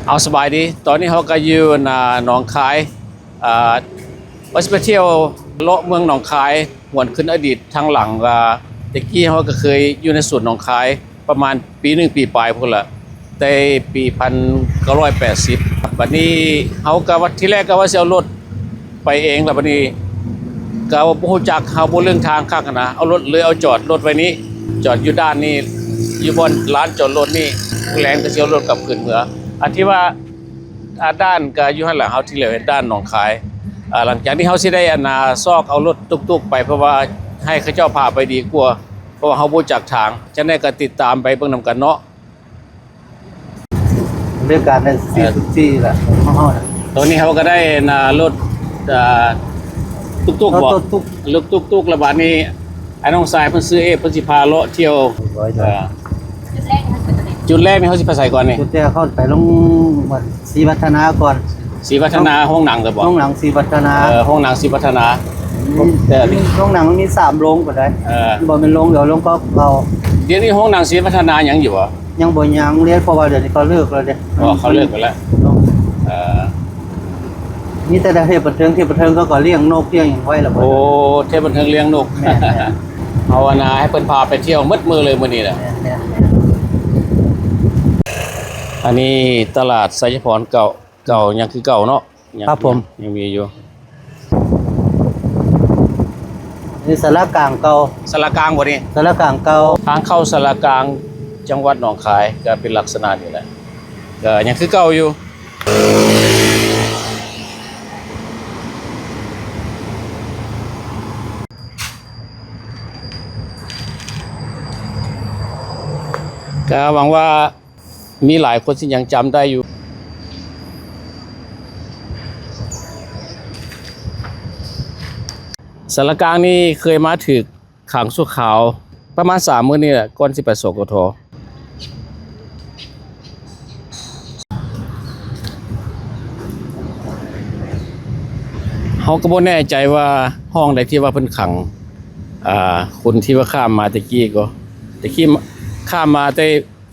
เอาสบายดีตอนนี้เขาก็อยู่หนองคายว่าจะไปเที่ยวเลาะเมืองหนองคายหวนขึ้นอดีตทางหลังตะกี้เขาก็เคยอยู่ในส่วนหนองคายประมาณปีหนึ่งปีปลายพวกละแต่ปี1980วันนี้เขาก็ว่าที่แรกก็ว่าจะเอารถไปเองแล้ววันนี้ก็ว่าผู้จักเขาบ่เรื่องทางข้างนะเอารถเลยเอาจอดรถไว้นี้จอดอยู่ด้านนี้อยู่บนร้านจอดรถนี่แรงก็เสียวรถกลับขึ้นเมืองอันที่ว่าด้านก็อยู่ข้างหลังเขาที่เหลือด้านหนองคายหลังจากที่เขาสิได้ซอกเอารถตุกๆไปเพราะว่าให้เขาเจ้าพาไปดีกว่าเพราะว่าเขาบ่จักทางจะได้ก็ติดตามไปเบิ่งนำกันเนาะเรื่องการในซีแหละตอนนี้เขาก็ได้รถตุกๆบ่รถตุกๆระบาดนี้ไอ้น้องสายเพิ่นซื้อเพิ่นสิพาเลาะเที่ยวจุดแรกนี่เขาสิไปใส่ก่อนนี่จุดแรกเข้าไปลงวัดศรีวัฒนาก่อนศรีวัฒนาห้องหนังแต่บ่ห้องหนังศรีวัฒนาห้องหนังศรีวัฒนาแต่ห้องหนังมันมี3โรงก็ได้บ่เป็นโรงเดี๋ยวโรงก็เอาเดี๋ยวนี้ห้องหนังศรีวัฒนายังอยู่บ่ยังบ่ยังเรียนเพราะว่าเดี๋ยวนี้เขาเลิกแล้วเด้เขาเลิกไปแล้วนี่แต่เทพบันเทิงก็เลี้ยงนกเลี้ยงหยังไว้แล้วบ่โอ้เทพบันเทิงเลี้ยงนกภาวนาให้เพิ่นพาไปเที่ยวมืดมือเลยมื้อนี้แหละอันนี้ตลาดไซยพรเก่ายังคือเก่าเนาะครับผมยังมีอยู่นี่ศาลากลางเก่าศาลากลางบ่นี่ศาลากลางเก่าทางเข้าศาลากลางจังหวัดหนองคายก็เป็นลักษณะนี้แหละก็ยังคือเก่าอยู่ก็หวังว่ามีหลายคนที่ยังจำได้อยู่สารกลางนี่เคยมาถึกขังชั่วคราวประมาณ3 มื้อนี่แหละก่อนสิไปสกท.เฮาก็บ่แน่ใจว่าห้องใดที่ว่าเพิ่นขังคนที่ว่าข้ามมาตะกี้ข้ามมาแต่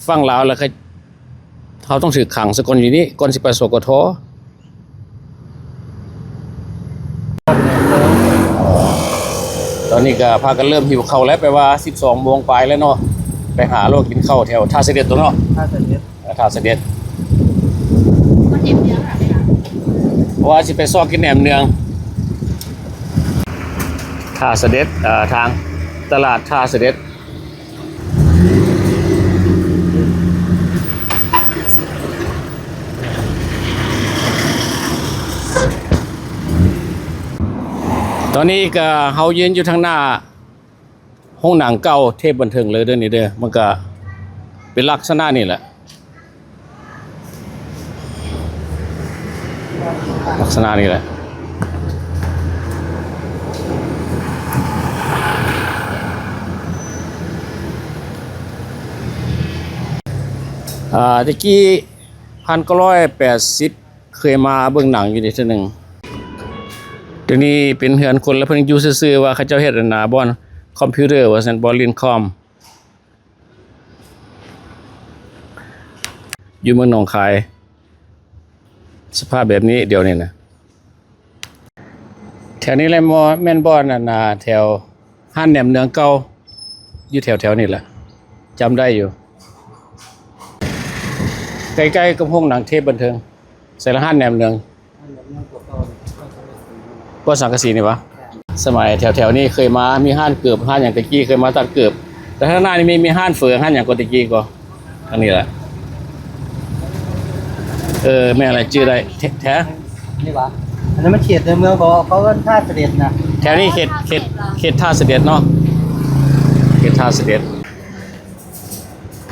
ฝั่งลาวแล้วก็เขาต้องถือขังสกลอยู่นี่ก่อนสิไปสกท.ตอนนี้ก็พากันเริ่มหิวข้าวแล้วไปว่า 12 โมงไปแล้วเนาะไปหาโลกกินข้าวแถวท่าเสด็จตัวเนาะท่าเสด็จเพราะว่าสิไปซอกกินแหนมเนืองท่าเสด็จทางตลาดท่าเสด็จตอนนี้ก็เฮายืนอยู่ทางหน้าห้องหนังเก่าเทพบันเทิงเลยเด้อนี่เด้อมันก็เป็นลักษณะนี่แหละลักษณะนี่แหละตะกี้1980เคยมาเบิ่งหนังอยู่ในทีนึงเดี๋ยวนี้เป็นเฮือนคนแล้วเพิ่นอยู่ซื่อๆว่าเขาเจ้าเฮ็ดบ่อนคอมพิวเตอร์ว่าซั่นบ่เรียนคอมอยู่เมืองหนองคายสภาพแบบนี้เดี๋ยวนี้นะแถวนี้แหละแม่นบ่แถวห้านแหนมเนืองเก่าอยู่แถวๆนี่แหละจำได้อยู่ใกล้ๆกับห้องหนังเทพบันเทิงใส่ละห้านแหนมเนืองก็สังกะสีนี่วะสมัยแถวๆนี้เคยมามีห้านเกือบห้านอย่างตะกี้เคยมาตัดเกือบแต่ข้างหน้านี่มีห้านเฟืองห้านอย่างตะกี้ก็อันนี้แหละแม่อะไรชื่อได้แท้นี่วะอันนั้นมันเขตในเมืองเขาก็ท่าเสด็จนะแถวนี้เขตท่าเสด็จเนาะเขตท่าเสด็จ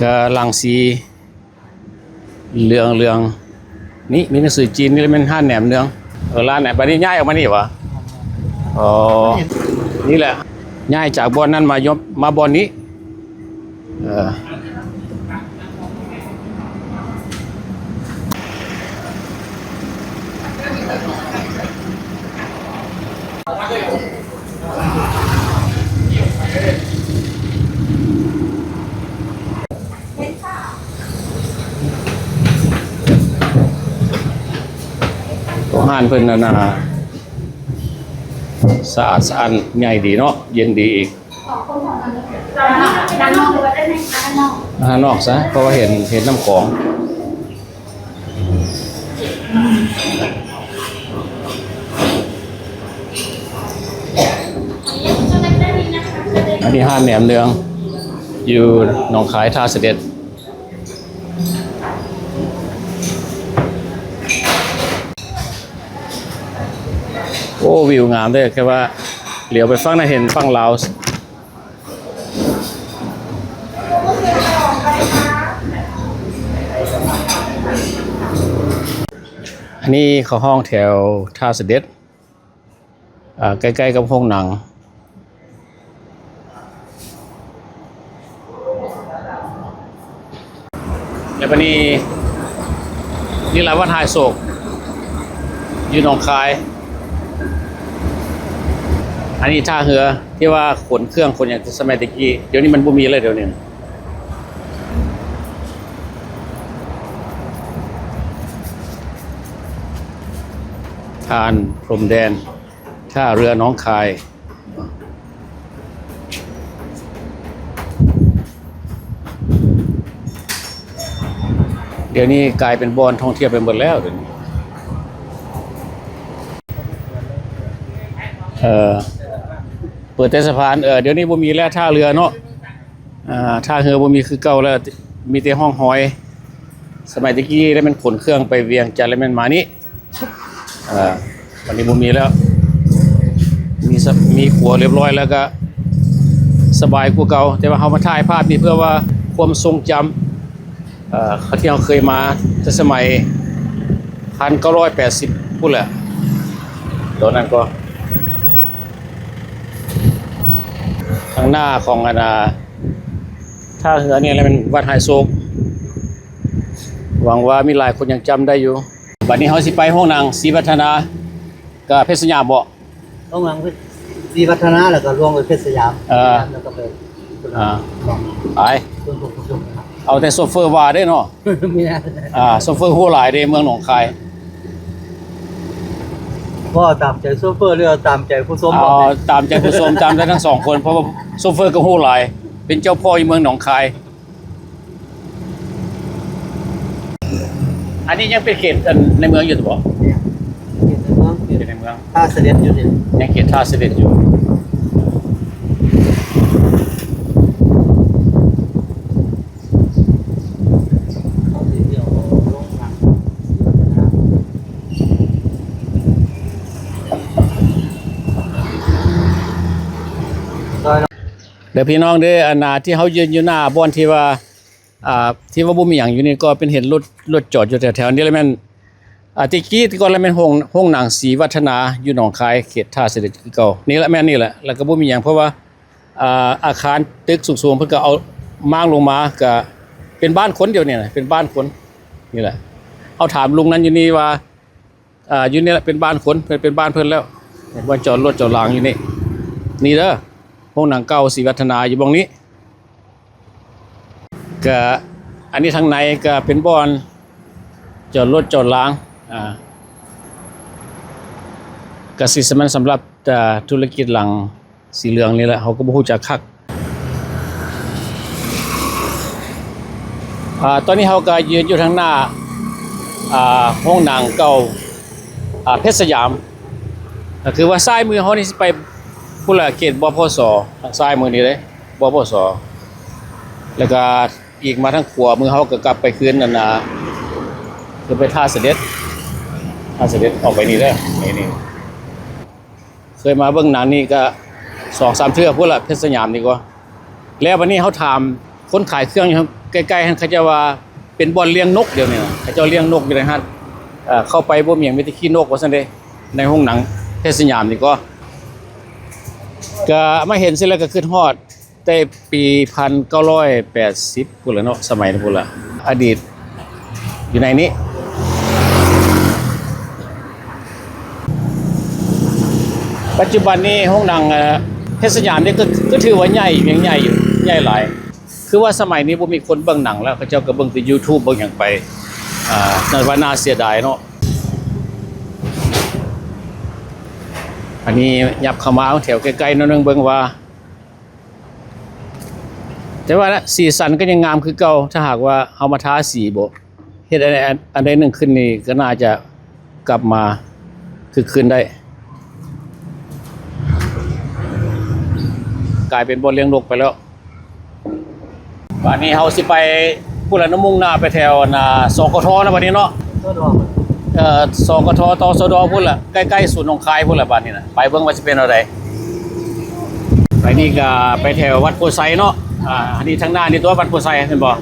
ก็ลังสีเรืองนี่มีหนังสือจีนนี่เป็นห้านแหนมเนืองร้านไหนบัดนี้ย้ายออกมานี่วะอ๋อนี่แหละย้ายจากบ่อนนั้นมาบ่อนนี้ ห้านเพิ่นนั่นน่ะสะอาดสะอ้านใหญ่ดีเนาะเย็นดีอีกด้านนอกหรือว่าด้านในด้านนอก ข้างนอกซะเพราะว่าเห็นน้ำของอันนี้ห้านแหนมเนืองอยู่หนองคายท่าเสด็จโอ้วิวงามด้วยแค่ว่าเหลียวไปฝั่งน่ะเห็นฝั่งลาวอันนี้เขาห้องแถวท่าเสด็จใกล้ๆกับโรงหนังแล้ววันนี้นี่แหละวัดหายโศกอยู่หนองคายอันนี้ท่าเรือที่ว่าขนเครื่องคนอย่างสมัยตะกี้เดี๋ยวนี้มันบ่มีเลยเดี๋ยวนี้ทานพรมแดนท่าเรือหนองคายเดี๋ยวนี้กลายเป็นบ่อนท่องเที่ยวไปหมดแล้วเดี๋ยวนี้เปิดแต่สะพานเดี๋ยวนี้บ่มีแล้วท่าเรือเนาะท่าเรือบ่มีคือเก่าแล้วมีแต่ห้องหอยสมัยตะกี้แล้วมันขนเครื่องไปเวียงจันทร์แล้วมันมานี่วันนี้บ่มีแล้วมีขัวเรียบร้อยแล้วก็สบายกว่าเก่าแต่ว่าเฮามาถ่ายภาพนี่เพื่อว่าความทรงจำที่เราเคยมาแต่สมัย1980พูดแหละตอนนั้นก็ทางหน้าของท่าเรือนี่อะไรเป็นวัดหายโศกหวังว่ามีหลายคนยังจำได้อยู่บัดนี้เขาสิไปห้องนางศรีวัฒนากับเพชรสยามบ่ต้องหลังศรีวัฒนาแล้วก็รวมกับเพชรสยามแล้วก็ไปไปเอาแต่โซเฟอร์ว่าได้เนาะมีโซเฟอร์หัวหลายเด้เมืองหนองคายก็ตามใจโซเฟอร์หรือตามใจผู้ชมตามใจผู้ชมตามใจทั้งสองคนเพราะว่าโซเฟอร์ก็หัวหลายเป็นเจ้าพ่ออยู่เมืองหนองคายอันนี้ยังเป็นเขตในเมืองอยู่หรือเปล่าเขตในเมืองท่าเสด็จอยู่ดิยังเขตท่าเสด็จอยู่เดี๋ยวพี่น้องเด้อนาที่เขายืนอยู่หน้าบ่อนที่ว่าบ่มีหยังอยู่นี่ก็เป็นเห็นรถจอดอยู่แถวๆนี้แล้วแม่นตะกี้ก่อนแล้วแม่นห้องหนังศรีวัฒนาอยู่หนองคายเขตท่าเสด็จคือเก่านี่แหละแม่นนี่แหละแล้วก็บ่มีหยังเพราะว่าอาคารตึกสูงๆเพิ่นก็เอามางลงมาก็เป็นบ้านคนเดียวเนี่ยนะเป็นบ้านคนนี่แหละเอาถามลุงนั้นอยู่นี่ว่าอยู่นี่แหละเป็นบ้านคนเป็นบ้านเพิ่นแล้วบ่จอดรถจอดรางอยู่นี่นี่เด้อห้องหนังเก่าศรีวัฒนาอยู่ตรงนี้ก็อันนี้ทางในก็เป็นบ่อนจอดรถจอดล้างก็สิสมันสำหรับธุรกิจหลังสีเหลืองนี่แหละเขาก็บ่ฮู้จักคักตอนนี้เขาก็ยืนอยู่ทางหน้าห้องหนังเก่าเพชรสยามก็คือว่าซ้ายมือเขานี่สิไปผู้ละเขตบพสทางซ้ายมือนี่เลยบพสแล้วก็อีกมาทางขวามือเขาก็กลับไปคืนนั่นคือไปท่าเสด็จออกไปนี่เด้อนี่เคยมาเบิ่งหนังนี่ก็ 2-3 เทื่อพุ่นละเพชรสยามนี่ก็แล้ววันนี้เขาถามคนขายเครื่องอยู่ใกล้ๆเขาจะว่าเป็นบ่อนเลี้ยงนกเดี๋ยวนี้เขาจะเลี้ยงนกอยู่ในฮั่นเข้าไปบ่มีหยังมีแต่ขี้นกว่าซั่นเด้ในห้องหนังเพชรสยามนี่ก็มาเห็นเสร็จแล้วก็ขึ้นฮอดแต่ปี1980พุ่นละเนาะสมัยนั้นพุ่นละอดีตอยู่ในนี้ปัจจุบันนี้ห้องหนังเพชรสยามนี่ก็ถือว่าใหญ่ยังใหญ่อยู่ใหญ่หลายคือว่าสมัยนี้บ่มีคนเบิ่งหนังแล้วเขาเจ้าก็เบิ่งแต่ YouTube เบิ่งหยังไปนั่นว่าน่าเสียดายเนาะ อันนี้ยับเข้ามาแถวใกล้ๆนั่นนึงเบิ่งว่าแต่ว่าสีสันก็ยังงามคือเก่าถ้าหากว่าเอามาทาสีบ่เฮ็ดอันใดหนึ่งขึ้นนี่ก็น่าจะกลับมาคือคืนได้กลายเป็นบ่อเลี้ยงนกไปแล้วบัดนี้เฮาสิไปพุ่นละน้ำมุ่งหน้าไปแถวสกทนะบัดนี้เนาะสกทตสดพุ่นละใกล้ๆศูนย์หนองคายพุ่นละบัดนี้นะไปเบิ่งว่าสิเป็นอะไรไปนี่ก็ไปแถววัดโพไซเนาะอันนี้ทางหน้านี่ตัววัดโพไซเห็นบ่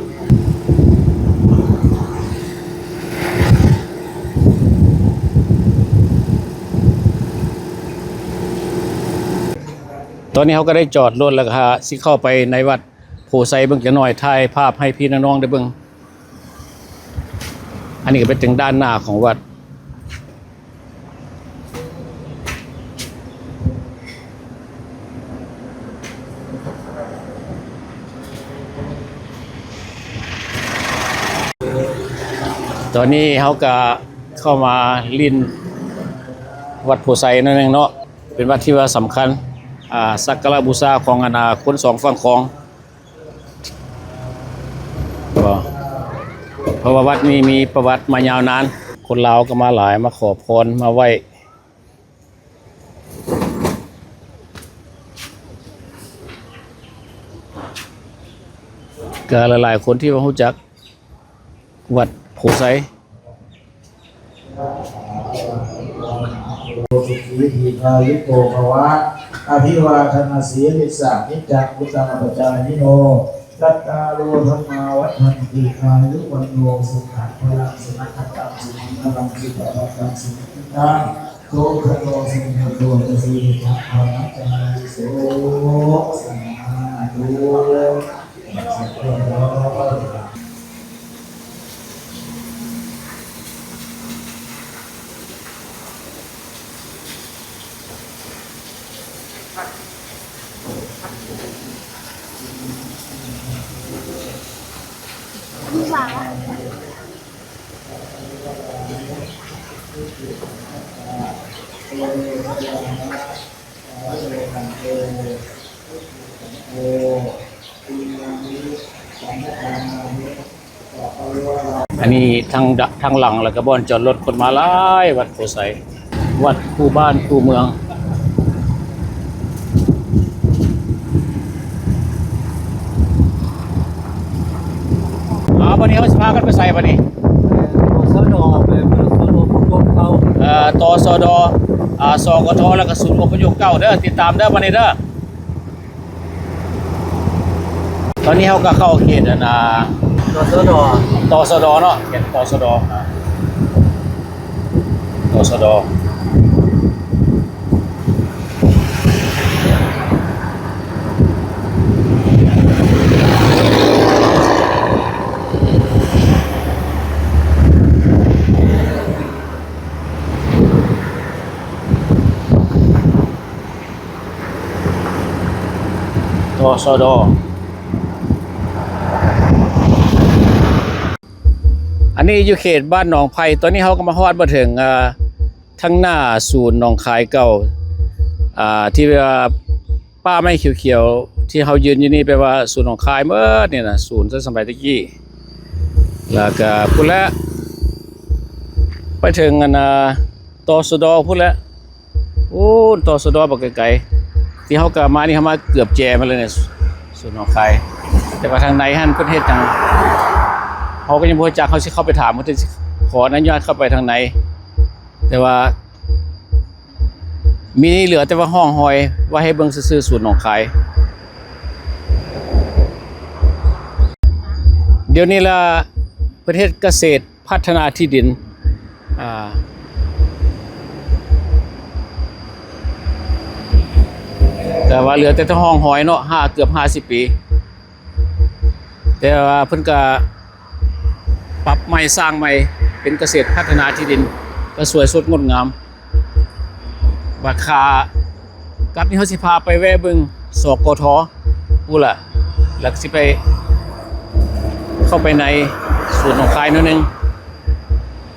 ตอนนี้เขาก็ได้จอดรถแล้วก็สิเข้าไปในวัดโพไซเบิ่งจักหน่อยถ่ายภาพให้พี่น้องได้เบิ่งอันนี้ก็เป็นถึงด้านหน้าของวัดตอนนี้เขาก็เข้ามาลินวัดโพไซนั่นเองเนาะเป็นวัดที่ว่าสำคัญสักการะบูชาของคนสองฝั่งคลองเพราะว่าวัดนี้มีประวัติมายาวนานคนลาวก็มาหลายมาขอพรมาไหว้ก็หลายๆคนที่มารู้จักวัดโพไซวิธีพายุโกภวะอภิวาทนาสีลิสานิจังพุทธังปัจจายิโนตัตตาโลธรรมาวัฏันติอายุวันโนสุขังพลังสุนัขตังสุนัขตังสุปะตังสุนัขตังโตขโนสุนโตตสีทัพพนัจจาริโสสัมมาดุสัพพะโลอันนี้ทางหลังแล้วก็บ่อนจอดรถคนมาหลายวัดโพไซวัดคู่บ้านคู่เมืองบัดนี้เขาสิพากันไปใส่บัดนี้ตสดไปตสดพวกเขาตสดสกทแล้วก็ศูนย์อพยพเก้าเด้อติดตามเด้อบัดนี้เด้อตอนนี้เขาก็เข้าเขตตสดตสดเนาะเขตตสดตสดตสดอันนี้อยู่เขตบ้านหนองไผ่ตอนนี้เขาก็มาฮอดมาถึงทั้งหน้าศูนย์หนองคายเก่าที่ว่าป้าไม่เขียวๆที่เขายืนอยู่นี่แปลว่าศูนย์หนองคายเมื่อเนี่ยนะศูนย์สมัยตะกี้แล้วก็พุ่นละไปถึงตสดพุ่นละโอ้ตสดบักไกลๆที่เขาก็มานี่เขามาเกือบแจมาเลยเนี่ยศูนย์หนองคายแต่ว่าทางในหั่นเพิ่นเฮ็ดทางเขาก็ยังบ่รู้จักเขาสิเข้าไปถามเขาจะขออนุญาตเข้าไปทางไหนแต่ว่ามีเหลือแต่ว่าห้องหอยว่าให้เบิ่งซื่อๆศูนย์หนองคายเดี๋ยวนี้ละประเทศเกษตรพัฒนาที่ดินแต่ว่าเหลือแต่ห้องหอยเนาะเกือบ50 ปีแต่ว่าเพิ่นก็ปรับใหม่สร้างใหม่เป็นเกษตรพัฒนาที่ดินก็สวยสดงดงามราคากับนี่เขาสิพาไปแวะเบิ่งสกทพูดล่ะแล้วสิไปเข้าไปในศูนย์หนองคายนิดนึง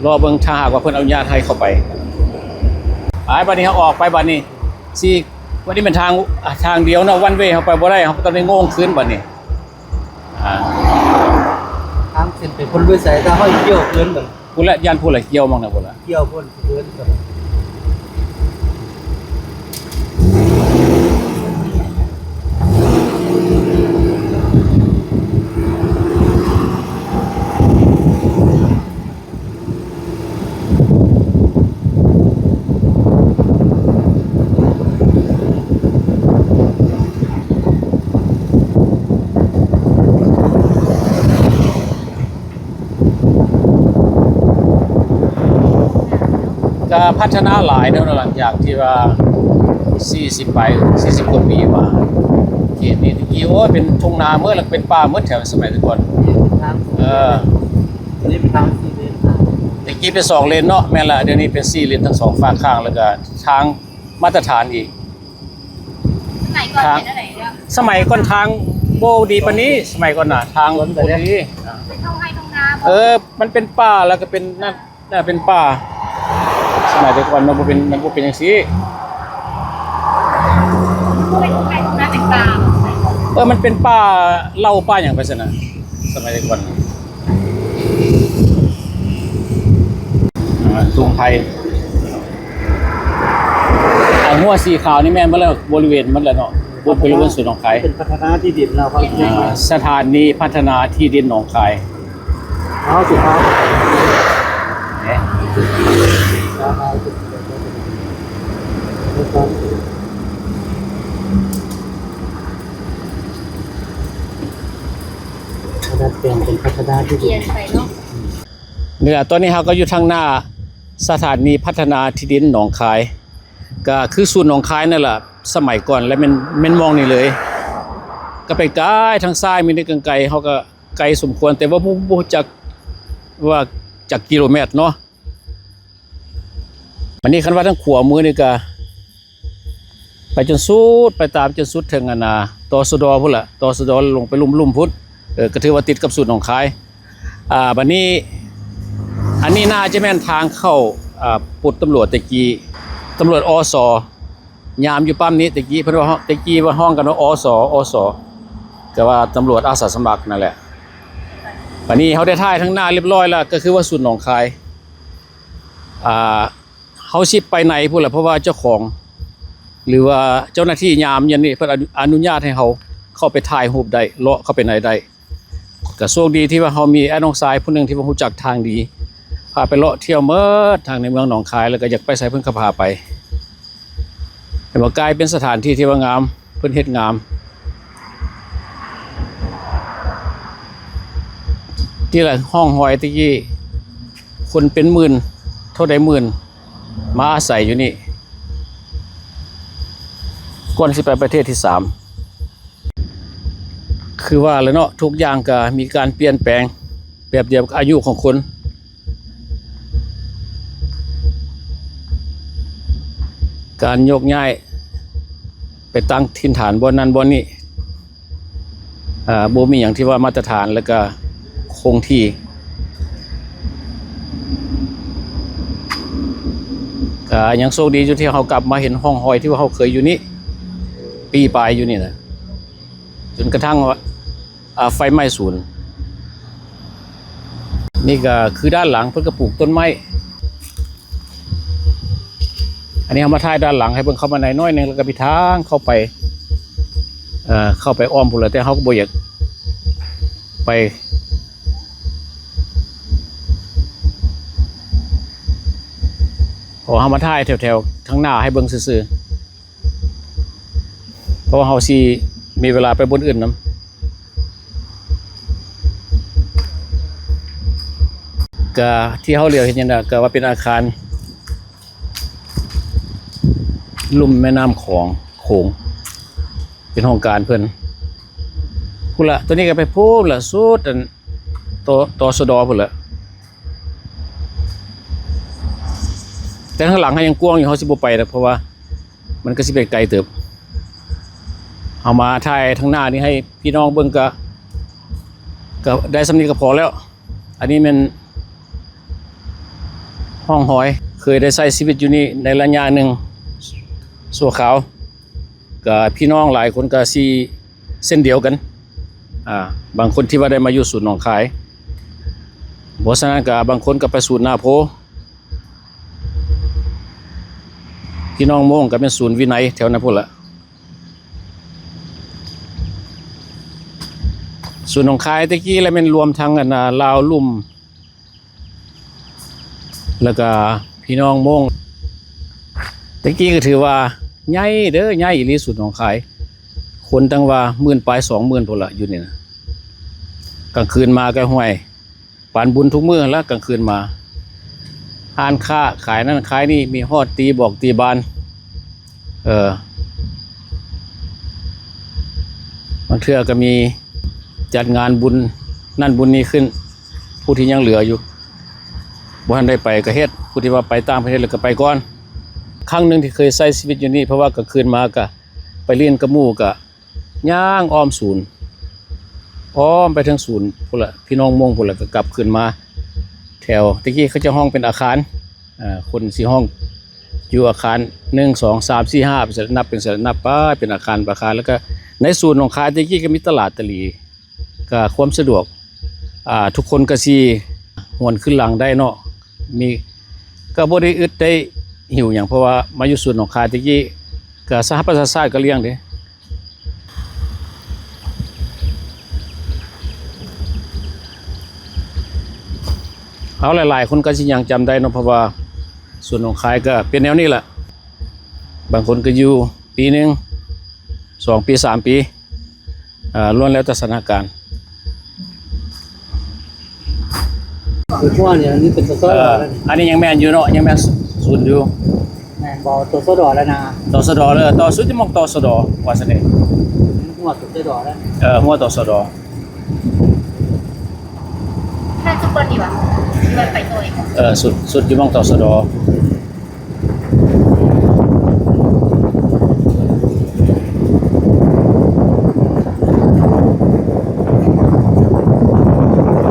รอเบิ่งถ้าหากว่าเพิ่นอนุญาตให้เข้าไปบัดนี้เขาออกไปบัดนี้ สี่วันนี้เป็นทางเดียวเนาะวันเวเขาไปบ่ได้เขาตอนนี้งงขึ้นบัดนี้ทางเส้นเป็นคนด้วยสายตาห้อยเกี่ยวเกินกัน พูดละยันพูดละเกี่ยวมองนะพูดละ เกี่ยวพ่นเกินกันก็พัฒนาหลายเนาะหลังจากที่ว่า40 กว่าปีมาเขตนี้ตะกี้โอ้ยเป็นทุ่งนาเมื่อแล้วเป็นป่าเมื่อแถวสมัยแต่ก่อน ทางนี่เป็นทาง4 เลน ตะกี้เป็น2 เลนเนาะแม่นละเดี๋ยวนี้เป็น4 เลนทั้ง2ฝั่งข้างแล้วก็ทางมาตรฐานอีก ไหนก่อนเป็นอะไรเนี่ย สมัยก่อนทางโบดีปานนี้สมัยก่อนน่ะทางโบดี เป็นท่องให้ท่องนา มันเป็นป่าแล้วก็เป็นนั่นเป็นป่าสมัยแต่ก่อนมันบ่เป็นอย่างซี่ ผู้เป็นท่องให้ท่องนาเป็นตาม มันเป็นป่าเล่าป่าอย่างไปซะนะสมัยแต่ก่อนทุ่งไทยหัวสีขาวนี่แม่นบ่แล้วบริเวณมันแล้วเนาะบริเวณสุดหนองคาย เป็นพัฒนาที่ดินเราครับ สถานีพัฒนาที่ดินหนองคาย เอาสุดท้าย เนี่ย เป็นพัฒนาที่ เปลี่ยนไปเนาะ เนี่ยตอนนี้เราก็อยู่ทางหน้าสถานีพัฒนาที่ดินหนองคายก็คือศูนย์หนองคายนั่นแหละสมัยก่อนแล้วมันมองนี่เลย ก็ไปไกลทางซ้ายมีนี่ไกลเขาก็ไกลสมควรแต่ว่าบ่จักว่าจากกิโลเมตรเนาะวันนี้คันว่าทั้งขวามือนี่ก็ไปจนสุดไปตามจนสุดถึงตสดพุ่นล่ะตสดลงไปลุ่มพุทธก็ถือว่าติดกับศูนย์หนองคายบัดนี้อันนี้น่าจะแม่นทางเข้าปุดตำรวจตะกี้ตำรวจอสยามอยู่ปั๊มนี้ตะกี้เพิ่นว่าตะกี้ว่าห้องกันว่าอสก็ว่าตำรวจอาสาสมัครนั่นแหละวันนี้เขาได้ท่ายทั้งหน้าเรียบร้อยแล้วก็คือว่าศูนย์หนองคายเขาชิปไปไหนพูดแหละเพราะว่าเจ้าของหรือว่าเจ้าหน้าที่ยามยันนี่เพิ่นอนุญาตให้เขาเข้าไปถ่ายรูปได้เลาะเข้าไปไหนได้ก็โชคดีที่ว่าเขามีน้องชายผู้นึงที่ว่ารู้จักทางดีพาไปเลาะเที่ยวเมื่อทางในเมืองหนองคายแล้วก็อยากไปใส่เพิ่นก็พาไปแต่ว่ากลายเป็นสถานที่ที่ว่างามเพิ่นเฮ็ดงามที่แหละห้องหอยตะกี้คนเป็นหมื่นเท่าใดหมื่นมาอาศัยอยู่นี่ก่อนสิไปประเทศที่3คือว่าแล้วเนาะทุกอย่างก็มีการเปลี่ยนแปลงแบบเดียวกับอายุของคนการโยกย้ายไปตั้งถิ่นฐานบนนั้นบนนี้บ่มีอย่างที่ว่ามาตรฐานแล้วก็คงที่ยังโชคดีอยู่ที่เขากลับมาเห็นห้องหอยที่ว่าเขาเคยอยู่นี่ปีปลายอยู่นี่นะจนกระทั่งไฟไหม้ศูนย์นี่ก็คือด้านหลังเพิ่นก็ปลูกต้นไม้อันนี้เอามาถ่ายด้านหลังให้เพิ่นเข้ามาในน้อยนึงแล้วก็ไปทางเข้าไปอ้อมพุ่นละแต่เขาก็บ่อยากไปขอเฮามาถ่ายแถวๆข้างหน้าให้เบิ่งซื่อๆเพราะว่าเฮาสิมีเวลาไปบนอื่นนำก็ที่เฮาเรียกเห็นนั่นน่ะก็ว่าเป็นอาคารลุ่มแม่น้ำของโขงเป็นห้องการเพิ่นพุ่นละตัวนี้ก็ไปพูดละสุดตสดพุ่นละแต่ข้างหลังยังกว้างอยู่เขาสิบ่ไปนะเพราะว่ามันก็สิไปไกลเติบเอามาถ่ายทางหน้านี่ให้พี่น้องเบิ่งก็ได้สำนีก็พอแล้วอันนี้มันห้องหอยเคยได้ใช้ชีวิตอยู่นี่ในระยะหนึ่ง สัวขาวกับพี่น้องหลายคนก็สิเส้นเดียวกันบางคนที่ว่าได้มาอยู่ศูนย์หนองคายบ่ฉะนั้นก็บางคนก็ไปศูนย์นาโพพี่น้องโมงก็เป็นศูนย์วินัยแถวนั้นพุ่นละศูนย์หนองคายตะกี้แล้วมันรวมทั้งลาวลุ่มแล้วก็พี่น้องโมงตะกี้ก็ถือว่าใหญ่เด้อใหญ่อีหลีศูนย์หนองคายคนตั้งว่า10,000 ปลาย 20,000 พุ่นละอยู่นี่นะกลางคืนมาก็ห้วยปานบุญทุกมื้อแล้วกลางคืนมาห้านค้าขายนั่นขายนี่มีฮอดตีบอกตีบานบางเทื่อก็มีจัดงานบุญนั่นบุญนี้ขึ้นผู้ที่ยังเหลืออยู่บ่ทันได้ไปก็เฮ็ดผู้ที่ว่าไปต่างประเทศแล้วก็ไปก่อนครั้งนึงที่เคยใช้ชีวิตอยู่นี่เพราะว่ากลางคืนมาก็ไปเรียนกับหมู่ก็ย่างอ้อมศูนย์อ้อมไปถึงศูนย์พุ่นละพี่น้องมงพุ่นละก็กลับขึ้นมาแถวตะกี้เขาจะห้องเป็นอาคารคนสิห้องอยู่อาคาร1 2 3 4 5เป็นสัญนับเป็นสัญนับป้าเป็นอาคารแล้วก็ในศูนย์ของคายตะกี้ก็มีตลาดตะลีก็ความสะดวกทุกคนก็สิหวนขึ้นหลังได้เนาะมีก็บ่ได้อึดได้หิวหยังเพราะว่ามาอยู่ศูนย์ของคายตะกี้ก็สหประชาชาติก็เลี้ยงเด้เอาหลายๆคนก็สิยังจำได้เนาะเพราะว่าส่วนของขายก็เป็นแนวนี้แหละบางคนก็อยู่ปีนึง2 ปี 3 ปีล้วนแล้วแต่สถานการณ์คือพวกเนี่ยนี่เป็นตัวโซดอแล้วนี่ อันนี้ยังแม่นอยู่เนาะยังแม่นศูนย์อยู่ แม่นบ่ตัวโซดอแล้วนะ ตสดเลยต่อสุดที่มองตสดว่าซั่นเด้ หัวตัวโซดอแล้ว หัวตสด แค่ซุปเปอร์ดีวะมันไปตัวเอง สุดที่มองตสด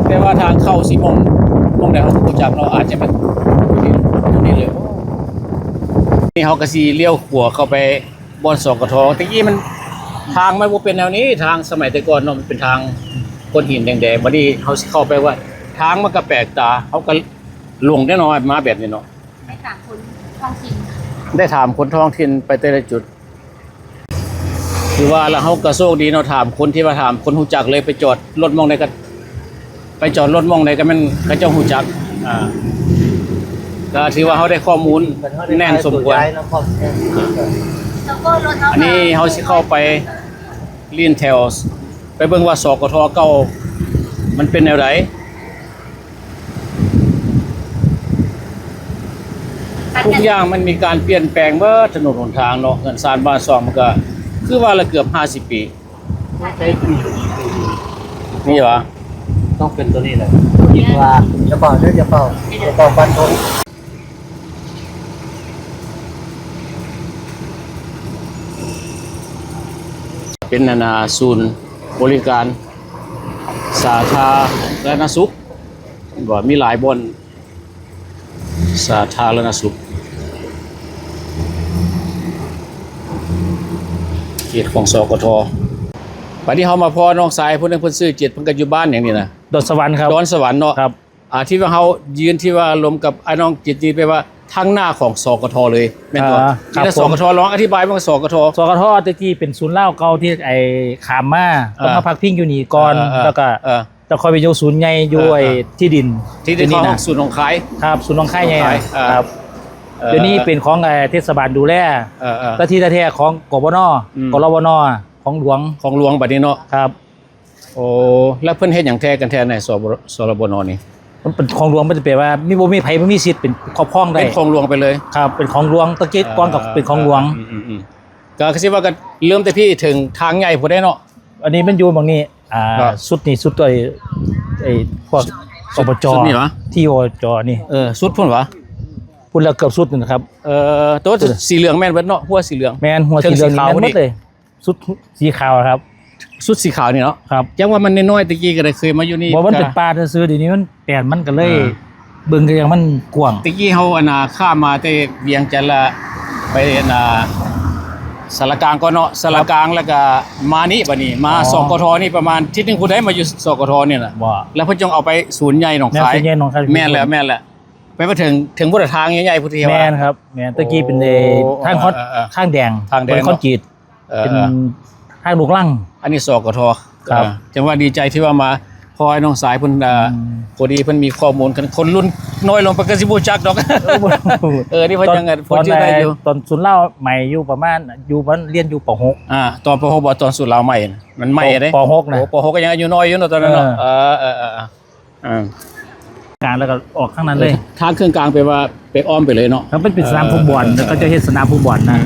แต่ว่าทางเข้าสิมองได้เฮารู้จักเนาะอาจจะเป็นตรงนี้เลยนี่เฮาก็สิเลี้ยวขวาเข้าไปบ่อนสกทตะกี้มันทางมันบ่เป็นแนวนี้ทางสมัยแต่ก่อนเนาะมันเป็นทางก้อนหินแดงๆบัดนี้เฮาสิเข้าไปว่าทางมันก็แปลกตาเฮาก็ลงแน่นอนมาแบบนี้เนาะ ไปถามคนท้องถิ่น ได้ถามคนท้องถิ่นไปแต่ละจุดคือว่าแล้วเฮาก็โชคดีเนาะถามคนที่ว่าถามคนฮู้จักเลยไปจอดรถมองใดก็ไปจอดรถมองใดก็แม่นเขาเจ้าฮู้จักก็ถือว่าเฮาได้ข้อมูลแน่นสมควร แล้วก็รถเอา อันนี้เฮาสิเข้าไปเลียนแถวไปเบิ่งว่าสกทเก่ามันเป็นแนวใดทุกอย่างมันมีการเปลี่ยนแปลงเบิดถนนหนทางเนาะเงินซานบ้านซองมันก็คือว่าละเกือบ50 ปี ใช้ปี นี่หรอ ต้องเป็นตัวนี้แหละคิดว่าจะเป่าเด้อจะเป่าฟันธง เป็นนานาศูนย์บริการสาธารณสุขว่ามีหลายบ่อนสาธารณสุขเขตของสกทบัดนี้เฮามาพอน้องสายผู้นึงเพิ่นซื้อ7เพิ่นก็อยู่บ้านอย่างนี้นะ ดอนสวรรค์ครับ ดอนสวรรค์เนาะ ครับ ที่ว่าเฮายืนที่ว่าลมกับไอ้น้องจิตนี่ไปว่าทางหน้าของสกทเลยแม่นบ่ ครับ นี่ ผ ส ม กทลองอธิบายว่าสกท สกทตะกี้เป็นศูนย์เล่าเก่าที่ไอ้ขามมาต้องมาพักพิงอยู่นี่ก่อนแล้วก็จะคอยไปอยู่ศูนย์ใหญ่อยู่ไอ้ที่ดิน ที่ นี่ เขา นะ ศูนย์ของขาย ครับศูนย์น้องค่ายใหญ่ น้องค่าย ครับเดี๋ยวนี้เป็นของเทศบาลดูแล ก็ที่แท้ๆของกบน อืม กรบนของหลวง ของหลวงบัดนี้เนาะ ครับ โอ้แล้วเพิ่นเฮ็ดหยังแท้กันแท้ในสรบนนี่ มันเป็นของหลวงมันจะแปลว่ามีบ่มีไผบ่มีสิทธิ์เป็นครอบครองได้ เป็นของหลวงไปเลย ครับเป็นของหลวงตะกี้ก่อนกับเป็นของหลวง ก็คือว่าก็เริ่มแต่พี่ถึงทางใหญ่พุ่นได้เนาะ อันนี้มันอยู่บางนี้ครับ สุดนี่สุดตัวไอ้พวก สุด อบจ สุดนี่เหรอ ที่อบจนี่ สุดพุ่นวะ พุ่นแล้วเกือบสุดนึงนะครับ ตัวสีเหลืองแม่นเบิดเนาะหัวสีเหลือง แมนหัวสีเหลือง เทิงสีขาว นี่แม่นหมดเลยสุดสีขาวครับ สุดสีขาวนี่เนาะ ครับ ยังว่ามันน้อยๆตะกี้ก็ได้เคยมาอยู่นี่ บ่มันเป็นป่าซื่อๆเดี๋ยวนี้มันแปลนมันก็เลยเบิ่งก็ยังมันกว้าง ตะกี้เฮาข้ามมาแต่เวียงจันทน์ละไป สารกลางก็เนาะสารกลางแล้วก็มานี่บัดนี้มาสกทนี่ประมาณทิศนึงผู้ใดมาอยู่สกทเนี่ยน่ะ บ่ แล้วเพิ่นจงเอาไปศูนย์ใหญ่หนองคาย แม่นศูนย์ใหญ่หนองคาย แม่นแล้วแม่นแล้วไปมาถึงพุทธทางใหญ่ๆพุทธเทวา แม่นครับแม่นตะกี้เป็นทางฮอตทางแดง ทางแดง เป็นคอนกรีตเป็นทางลูกลัง อันนี้สกท ครับ จังว่าดีใจที่ว่ามาพอให้น้องสายเพิ่นพอดีเพิ่นมีข้อมูลกันคนรุ่นน้อยลงไปก็สิบ่จักดอกนี่เพิ่นยังเพิ่นชื่อได้อยู่ ตอนศูนย์เล่าใหม่อยู่ประมาณเรียนอยู่ป .6 ตอนป .6 บ่ตอนสุดลาวใหม่น่ะมันใหม่เด้ ป .6 นะ โอ้ป .6 ก็ยังอายุน้อยอยู่เนาะตอนนั้นเนาะการแล้วก็ออกข้างนั้นเลย ทางเครื่องกลางไปว่าไปอ้อมไปเลยเนาะ แล้วเป็นสนามฟุตบอลแล้วก็จะเฮ็ดสนามฟุตบอลนะ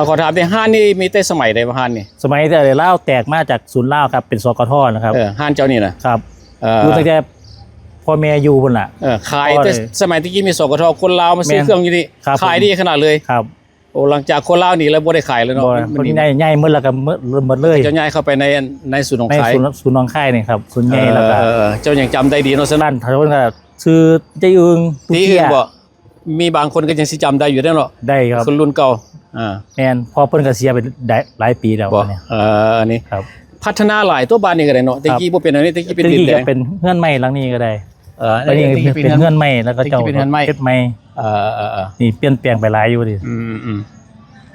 ขอถามในห้านนี่มีแต่สมัยใดบ่ห้านนี่ สมัยแต่เล่าแตกมาจากศูนย์เล่าครับเป็นสกทนะครับ ห้านเจ้านี่นะครับ อยู่ตั้งแต่พ่อแม่อยู่พุ่นล่ะ ขายแต่สมัยที่กี้มีสกทคนลาวมาซื้อเครื่องอยู่นี่ ครับ ขายดีขนาดเลย ครับ โอ้หลังจากคนลาวหนีแล้วบ่ได้ขายแล้วเนาะ บ่ มั คน น ใหญ่ๆเมื่อแล้วก็หมดเลย เจ้าใหญ่เข้าไปในศูนย์ของ ใน ขาย ศูนย์หนองคายนี่ครับศูนย์ใหญ่แล้วก็ เจ้ายังจำได้ดีเนาะฉะนั้ บ้าน นเขาก็ชื่อเจอึงตุ ที่ เกี อื่ ย นบ่มีบางคนก็ยังสิจำได้อยู่ได้เนาะ ได้ครับ คนรุ่นเก่าแม่นพอเพิ่นก็เสียไปได้หลายปีแล้ว บ่ เนี่ย อันนี้ ครับ พัฒนาหลายตัวบ้านนี่ก็ได้เนาะตะกี้บ่เป็นอันนี้ตะกี้เป็นดินแด ก็ ง เป็นเฮือนใหม่หลังนี้ก็ได้ อั อันนี้เป็นเฮือนใหม่แล้วก็เจ้า เป็นเฮือนใหม่ เฮ็ดใหม่นี่เปลี่ยนแปลงไปหลายอยู่ดิ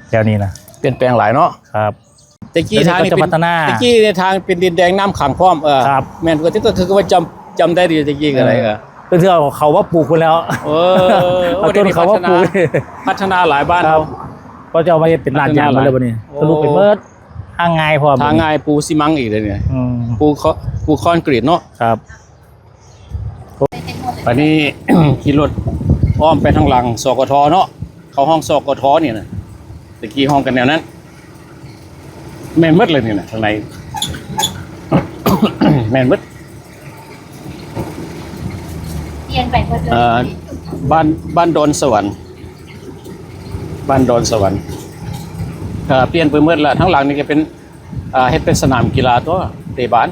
แถวนี้นะ เปลี่ยนแปลงหลายเนาะ ครับ ตะกี้ทางนี่ จะ เป็ พัฒนา ตะกี้ในทางเป็นดินแดงน้ำขังพร้อมครับ แม่นก็คือว่าจำได้ดีตะกี้ก็ได้เพื่อเขาว่าปลูกคุณแล้ว เอาต้นเขาว่าปลูก พัฒนาหลายบ้าน ครับก็จะเอามาเป็นลานยางมาเลยวันนี้ โอ้ ทะลุไปเบิดทางง่ายพอ ทางง่ายปูซีมังอีกเลยเนี่ย อืม ปูคอนกรีตเนาะ ครับ อันนี้ ขี่รถอ้อมไปทางหลังสกทเนาะเขาห้องสกทนี่นะตะกี้ห้องกันแนวนั้นแม่นมืดเลยนี่นะข้างใน แม่นมืด เรียนไปเพื่อเลย บ้านดอนสวรรค์บ้านดอนสวรรค์เปลี่ยนไปมืดละทั้งหลังนี่ก็เป็นเฮ็ดเป็นสนามกีฬาตัวเตะบาส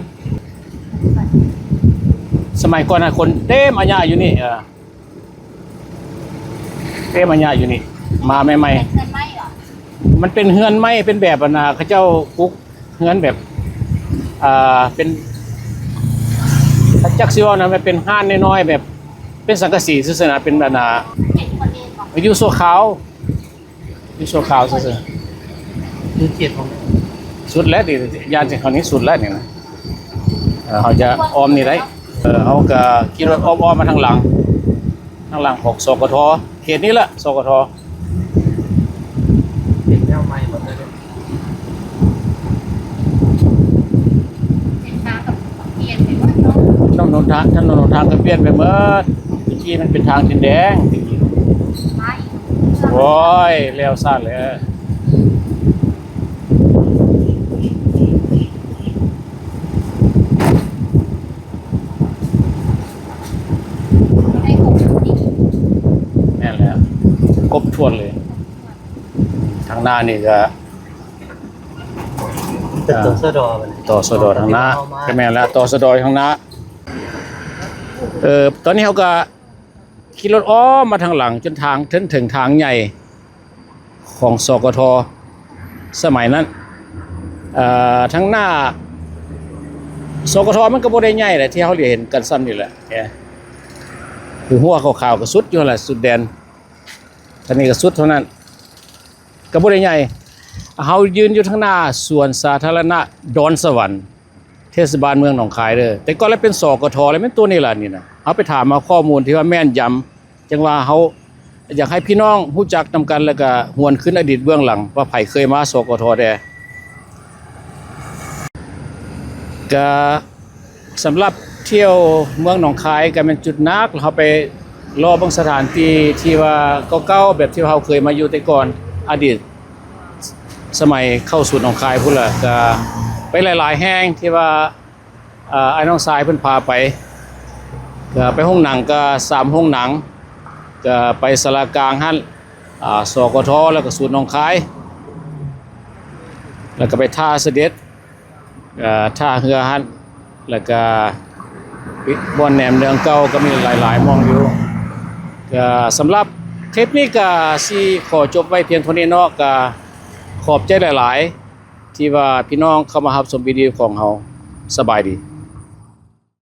สมัยก่อนนะคนเต็มอาญาอยู่นี่เต็มอาญาอยู่นี่มาใหม่ เงินไม่เหรอ ๆมันเป็นเฮือนไม้เป็นแบบเขาเจ้าปลุกเฮือนแบบเป็นจักซิว่านะมันเป็นห้านน้อยๆแบบเป็นสังกะสีซื่อๆนะเป็นเห็นคนเองบอก อยู่โซขาวอยู่โซขาวซื่อ คือเกียรติของ ๆสุดแล้วดิยานจากคราวนี้สุดแล้วนี่นะเขาจะออมนี่ได้เขาก็ขี่รถอ้อมๆมาทางหลังของสกทเขตนี้แหละสกท เป็นแนวใหม่หมดเลย เห็นทางกับเรียนไปว่าเนาะ ถนนทางก็เปลี่ยนไปเมื่อตะกี้มันเป็นทางดินแดงตะกี้ ไม่ โอ้ยเลี้ยวซ่าเลย ให้ผมนี่ นั่นแหละครบถ้วนเลย ทางหน้านี่ก็ ตึกตัวเสื้อดอมัน ต่อสดอทางหน้าก็แม่นแล้วต่อสดอทางหน้าตอนนี้เขาก็ขี่รถอ้อมมาทางหลังจนทางถึงทางใหญ่ของสกทสมัยนั้นทางหน้าสกทมันก็บ่ได้ใหญ่แหละที่เขาเห็นกันซ้ำนี่แหละคือหัวขาวๆก็สุดอยู่แหละสุดแดนท่านี้ก็สุดเท่านั้นก็บ่ได้ใหญ่เฮายืนอยู่ทางหน้าสวนสาธารณะดอนสวรรค์เทศบาลเมืองหนองคายเด้อแต่ก่อนแล้วเป็นสกทแล้วเป็นตัวนี้ล่ะนี่นะเอาไปถามมาข้อมูลที่ว่าแม่นยำจังว่าเฮาอยากให้พี่น้องรู้จักนำกันแล้วก็หวนขึ้นอดีตเบื้องหลังว่าไผเคยมาสกทแด่ก็สำหรับเที่ยวเมืองหนองคายก็เป็นจุดนักเราไปรอบางสถานที่ที่ว่าเก่าๆแบบที่เราเคยมาอยู่แต่ก่อนอดีตสมัยเข้าสู่หนองคายพุ่นล่ะก็ไปหลายๆแห่งที่ว่าไอ้น้องชายเพิ่นพาไปก็ไปห้องหนังก็3ห้องหนังก็ไปสารกลางหั่นสกทแล้วก็สู่หนองคายแล้วก็ไปท่าเสด็จท่าเรือหั่นแล้วก็บ่อนแหนมเนืองเก่าก็มีหลายๆมองอยู่ก็สำหรับคลิปนี้ก็สิขอจบไว้เพียงเท่านี้เนาะก็ ขอบใจหลายๆ ที่ว่าพี่น้องเข้ามารับชมวิดีโอของเราสบายดี